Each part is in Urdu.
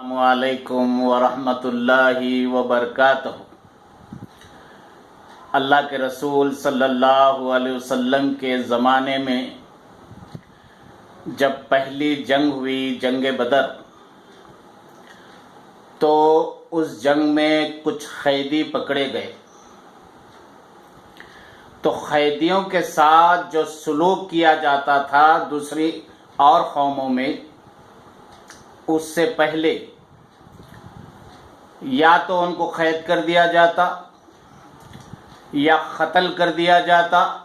السلام علیکم ورحمۃ اللہ وبرکاتہ۔ اللہ کے رسول صلی اللہ علیہ وسلم کے زمانے میں جب پہلی جنگ ہوئی، جنگ بدر، تو اس جنگ میں کچھ قیدی پکڑے گئے۔ تو قیدیوں کے ساتھ جو سلوک کیا جاتا تھا دوسری اور قوموں میں، اس سے پہلے یا تو ان کو قید کر دیا جاتا یا قتل کر دیا جاتا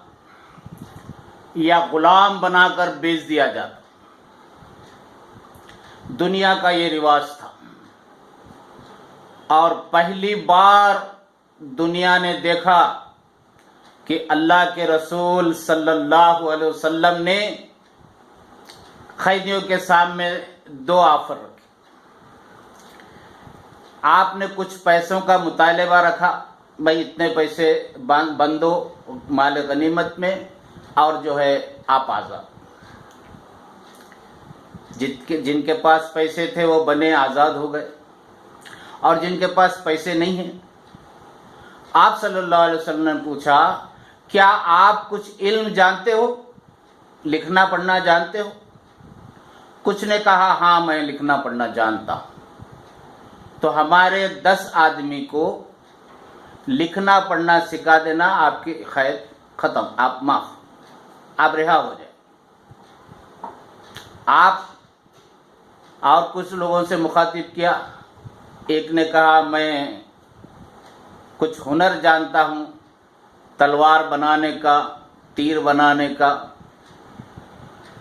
یا غلام بنا کر بیچ دیا جاتا۔ دنیا کا یہ رواج تھا، اور پہلی بار دنیا نے دیکھا کہ اللہ کے رسول صلی اللہ علیہ وسلم نے قیدیوں کے سامنے دو آفر رکھے۔ آپ نے کچھ پیسوں کا مطالبہ رکھا، بھائی اتنے پیسے بندو مال غنیمت میں، اور جو ہے آپ آزاد۔ جن کے پاس پیسے تھے وہ بنے آزاد ہو گئے، اور جن کے پاس پیسے نہیں ہیں، آپ صلی اللہ علیہ وسلم نے پوچھا، کیا آپ کچھ علم جانتے ہو، لکھنا پڑھنا جانتے ہو؟ کچھ نے کہا ہاں میں لکھنا پڑھنا جانتا ہوں۔ تو ہمارے 10 آدمی کو لکھنا پڑھنا سکھا دینا، آپ کی قید ختم، آپ معاف، آپ رہا ہو جائے۔ آپ اور کچھ لوگوں سے مخاطب کیا، ایک نے کہا میں کچھ ہنر جانتا ہوں، تلوار بنانے کا، تیر بنانے کا۔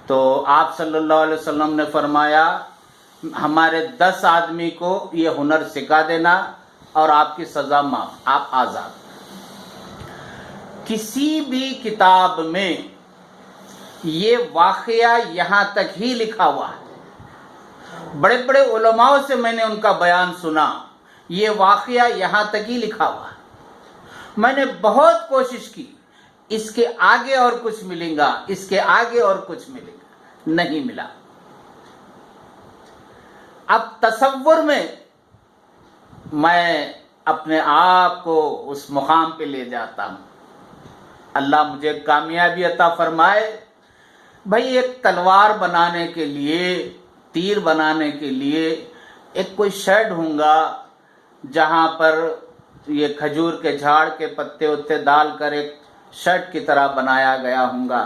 تو آپ صلی اللہ علیہ وسلم نے فرمایا ہمارے 10 آدمی کو یہ ہنر سکھا دینا، اور آپ کی سزا معاف، آپ آزاد۔ کسی بھی کتاب میں یہ واقعہ یہاں تک ہی لکھا ہوا ہے، بڑے بڑے علماء سے میں نے ان کا بیان سنا، یہ واقعہ یہاں تک ہی لکھا ہوا ہے۔ میں نے بہت کوشش کی، اس کے آگے اور کچھ ملے گا، اس کے آگے اور کچھ ملے گا، نہیں ملا۔ اب تصور میں میں اپنے آپ کو اس مقام پہ لے جاتا ہوں۔ اللہ مجھے کامیابی عطا فرمائے۔ بھائی ایک تلوار بنانے کے لیے، تیر بنانے کے لیے ایک کوئی شیڈ ہوں گا جہاں پر یہ کھجور کے جھاڑ کے پتے وتے ڈال کر ایک شیڈ کی طرح بنایا گیا ہوں گا،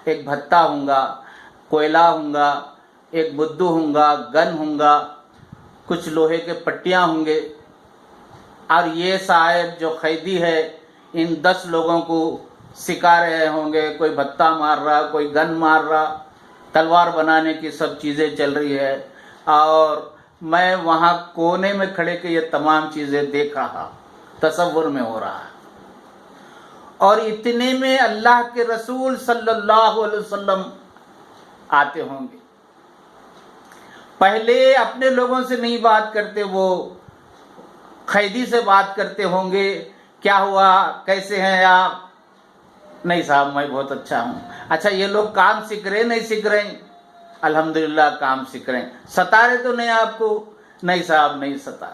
ایک بھتہ ہوں گا، کوئلہ ہوں گا، ایک بدو ہوں گا، گن ہوں گا، کچھ لوہے کے پٹیاں ہوں گے، اور یہ صاحب جو قیدی ہے ان 10 لوگوں کو سکھا رہے ہوں گے، کوئی بھتہ مار رہا، کوئی گن مار رہا، تلوار بنانے کی سب چیزیں چل رہی ہے، اور میں وہاں کونے میں کھڑے کے یہ تمام چیزیں دیکھ رہا، تصور میں ہو رہا ہے۔ اور اتنے میں اللہ کے رسول صلی اللہ علیہ وسلم آتے ہوں گے۔ پہلے اپنے لوگوں سے نہیں بات کرتے، وہ قیدی سے بات کرتے ہوں گے، کیا ہوا، کیسے ہیں آپ؟ نہیں صاحب میں بہت اچھا ہوں۔ اچھا یہ لوگ کام سیکھ رہے نہیں سیکھ رہے؟ الحمدللہ کام سیکھ رہے ہیں۔ ستا رہے تو نہیں آپ کو؟ نہیں صاحب نہیں ستا۔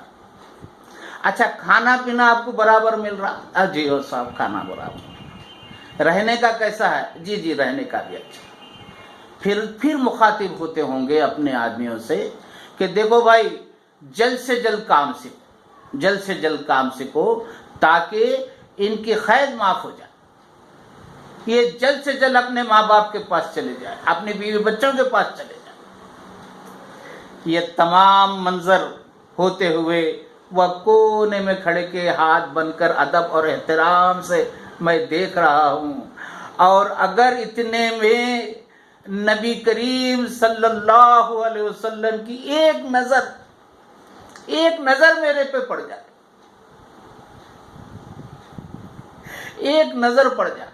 اچھا کھانا پینا آپ کو برابر مل رہا؟ جی ہو صاحب کھانا برابر۔ رہنے کا کیسا ہے؟ جی جی رہنے کا بھی اچھا۔ پھر مخاطب ہوتے ہوں گے اپنے آدمیوں سے کہ دیکھو بھائی جلد سے جلد کام سیکھو، جلد سے جلد کام سیکھو تاکہ ان کی قید معاف ہو جائے، یہ جلد سے جلد اپنے ماں باپ کے پاس چلے جائے، اپنی بیوی بچوں کے پاس چلے جائے۔ یہ تمام منظر ہوتے ہوئے وہ کونے میں کھڑے کے ہاتھ بن کر ادب اور احترام سے میں دیکھ رہا ہوں، اور اگر اتنے میں نبی کریم صلی اللہ علیہ وسلم کی ایک نظر میرے پہ پڑ جائے، ایک نظر پڑ جائے،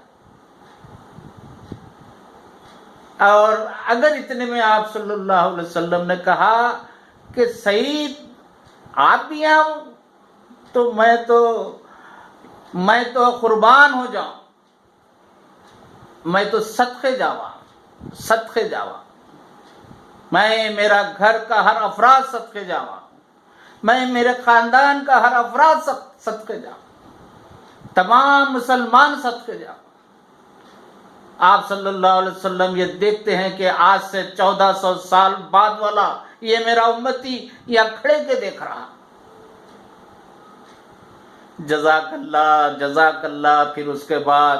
اور اگر اتنے میں آپ صلی اللہ علیہ وسلم نے کہا کہ سعید آپ بھی آؤ، تو میں تو قربان ہو جاؤں، میں تو صدقے جاواں، میں میرا گھر کا ہر افراد صدقے جاواں، میں میرے خاندان کا ہر افراد صدقے جاؤں، تمام مسلمان صدقے جاؤں۔ آپ صلی اللہ علیہ وسلم یہ دیکھتے ہیں کہ آج سے 1400 سال بعد والا یہ میرا امتی یا کھڑے کے دیکھ رہا، جزاک اللہ جزاک اللہ۔ پھر اس کے بعد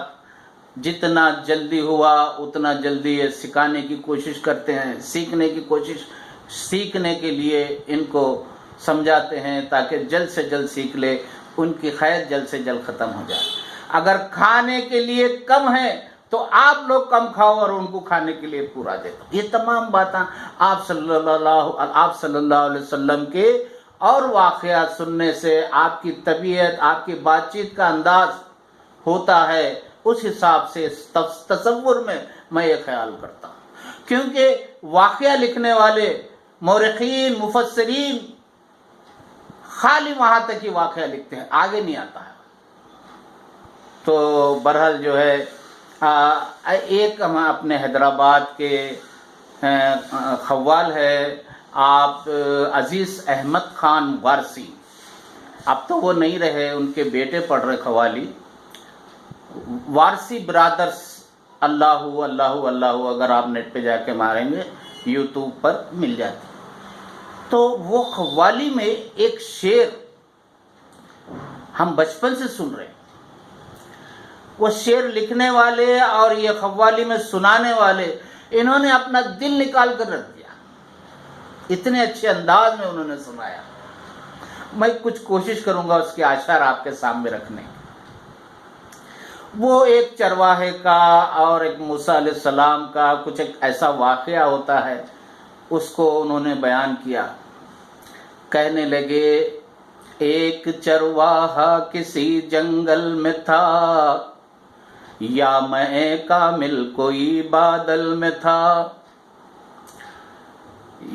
جتنا جلدی ہوا اتنا جلدی یہ سکھانے کی کوشش کرتے ہیں، سیکھنے کے لیے ان کو سمجھاتے ہیں تاکہ جلد سے جلد سیکھ لے، ان کی خیر جلد سے جلد ختم ہو جائے۔ اگر کھانے کے لیے کم ہے تو آپ لوگ کم کھاؤ اور ان کو کھانے کے لیے پورا دے دو۔ یہ تمام باتیں آپ صلی اللہ علیہ وسلم کے اور واقعات سننے سے آپ کی طبیعت، آپ کی بات چیت کا انداز ہوتا ہے، اس حساب سے تصور میں یہ خیال کرتا ہوں، کیونکہ واقعہ لکھنے والے مورخین مفسرین خالی وہاں تک ہی واقعہ لکھتے ہیں، آگے نہیں آتا ہے۔ تو بہرحال جو ہے ایک ہم اپنے حیدرآباد کے خوال ہے آپ عزیز احمد خان وارسی، اب تو وہ نہیں رہے، ان کے بیٹے پڑھ رہے قوالی، وارسی برادرز، اللہ اللہ اللہ، اگر آپ نیٹ پہ جا کے ماریں گے یوٹیوب پر مل جاتی۔ تو وہ قوالی میں ایک شعر ہم بچپن سے سن رہے ہیں، وہ شعر لکھنے والے اور یہ قوالی میں سنانے والے، انہوں نے اپنا دل نکال کر رکھ دیا، اتنے اچھے انداز میں انہوں نے سنایا۔ میں کچھ کوشش کروں گا اس کے اشعار آپ کے سامنے رکھنے کی۔ وہ ایک چرواہے کا اور ایک موسیٰ علیہ السلام کا کچھ ایک ایسا واقعہ ہوتا ہے، اس کو انہوں نے بیان کیا۔ کہنے لگے ایک چرواہا کسی جنگل میں تھا، یا میں کامل کوئی بادل میں تھا،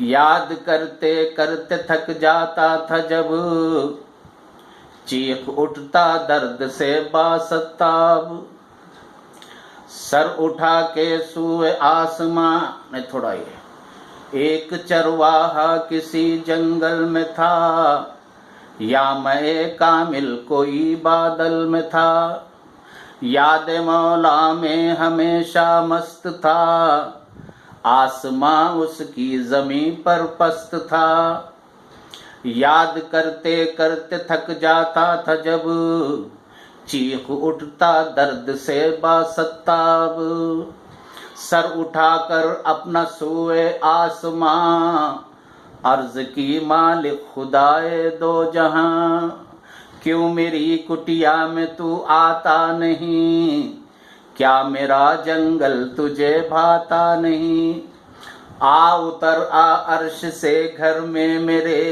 یاد کرتے کرتے تھک جاتا تھا جب، چیخ اٹھتا درد سے باستاب، سر اٹھا کے سوئے آسمان میں تھوڑا یہ، ایک چرواہا کسی جنگل میں تھا، یا میں کامل کوئی بادل میں تھا، یاد مولا میں ہمیشہ مست تھا، آسمان اس کی زمین پر پست تھا، یاد کرتے کرتے تھک جاتا تھا جب، چیخ اٹھتا درد سے باستاب، سر اٹھا کر اپنا سوئے آسمان، عرض کی مالک خدائے دو جہاں، کیوں میری کٹیا میں تو آتا نہیں، کیا میرا جنگل تجھے بھاتا نہیں، اتر عرش سے گھر میں میرے،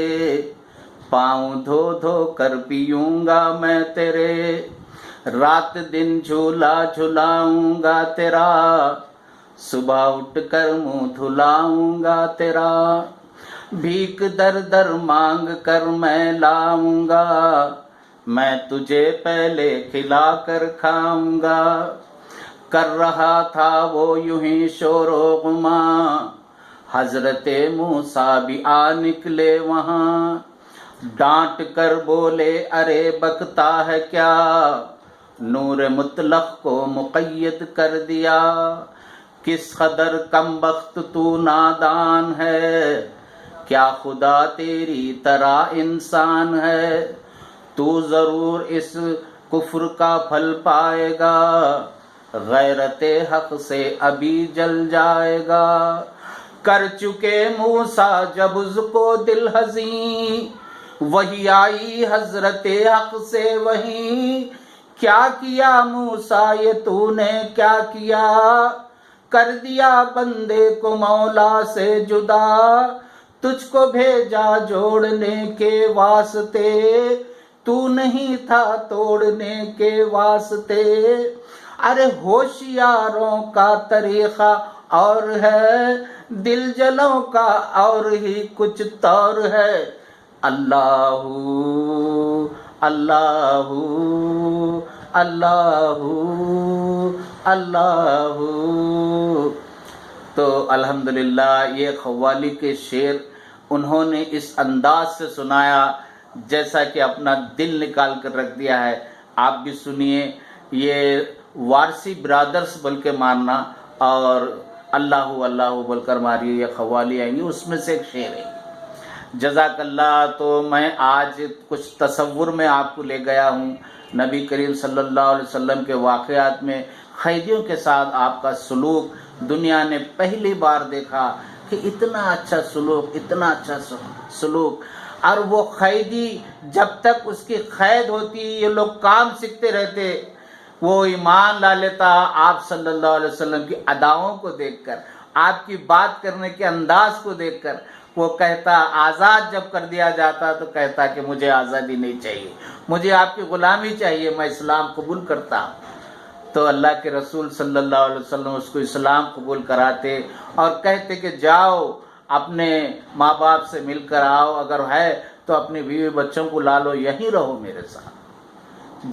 پاؤں دھو دھو کر پیوں گا میں تیرے، رات دن جھولا جھلاؤں گا تیرا، صبح اٹھ کر منہ دھلاؤں گا تیرا، بھیک در در مانگ کر میں لاؤں گا، میں تجھے پہلے کھلا کر کھاؤں گا، کر رہا تھا وہ یوں ہی شور و غماں، حضرت موسیٰ بھی آ نکلے وہاں، ڈانٹ کر بولے ارے بکتا ہے کیا، نور مطلق کو مقید کر دیا، کس قدر کم بخت تو نادان ہے، کیا خدا تیری طرح انسان ہے، تو ضرور اس کفر کا پھل پائے گا، غیرت حق سے ابھی جل جائے گا، کر چکے موسیٰ جب اس کو دل حزین، وہی آئی حضرت حق سے وہیں، کیا کیا موسیٰ یہ تو نے کیا کیا، کر دیا بندے کو مولا سے جدا، تجھ کو بھیجا جوڑنے کے واسطے، تو نہیں تھا توڑنے کے واسطے، ارے ہوشیاروں کا طریقہ اور ہے، دل جلوں کا اور ہی کچھ طور ہے، اللہ اللہ اللہ اللہ۔ تو الحمدللہ یہ قوالی کے شعر انہوں نے اس انداز سے سنایا جیسا کہ اپنا دل نکال کر رکھ دیا ہے. آپ بھی سنیے، یہ وارسی برادرز بول کے مارنا اور اللہ اللہ بول کر ماری، یہ قوالی آئیں گی، اس میں سے ایک شعر ہے. جزاک اللہ. تو میں آج کچھ تصور میں آپ کو لے گیا ہوں نبی کریم صلی اللہ علیہ وسلم کے واقعات میں. قیدیوں کے ساتھ آپ کا سلوک دنیا نے پہلی بار دیکھا کہ اتنا اچھا سلوک، اتنا اچھا سلوک. اور وہ قیدی جب تک اس کی قید ہوتی یہ لوگ کام سیکھتے رہتے. وہ ایمان لا لیتا آپ صلی اللہ علیہ وسلم کی اداؤں کو دیکھ کر، آپ کی بات کرنے کے انداز کو دیکھ کر. وہ کہتا آزاد جب کر دیا جاتا تو کہتا کہ مجھے آزادی نہیں چاہیے، مجھے آپ کی غلامی چاہیے، میں اسلام قبول کرتا ہوں. تو اللہ کے رسول صلی اللہ علیہ وسلم اس کو اسلام قبول کراتے اور کہتے کہ جاؤ اپنے ماں باپ سے مل کر آؤ، اگر ہے تو اپنی بیوی بچوں کو لا لو، یہیں رہو میرے ساتھ.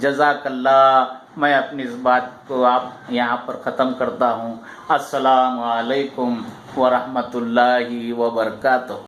جزاک اللہ. میں اپنی اس بات کو آپ یہاں پر ختم کرتا ہوں. السلام علیکم ورحمۃ اللہ وبرکاتہ.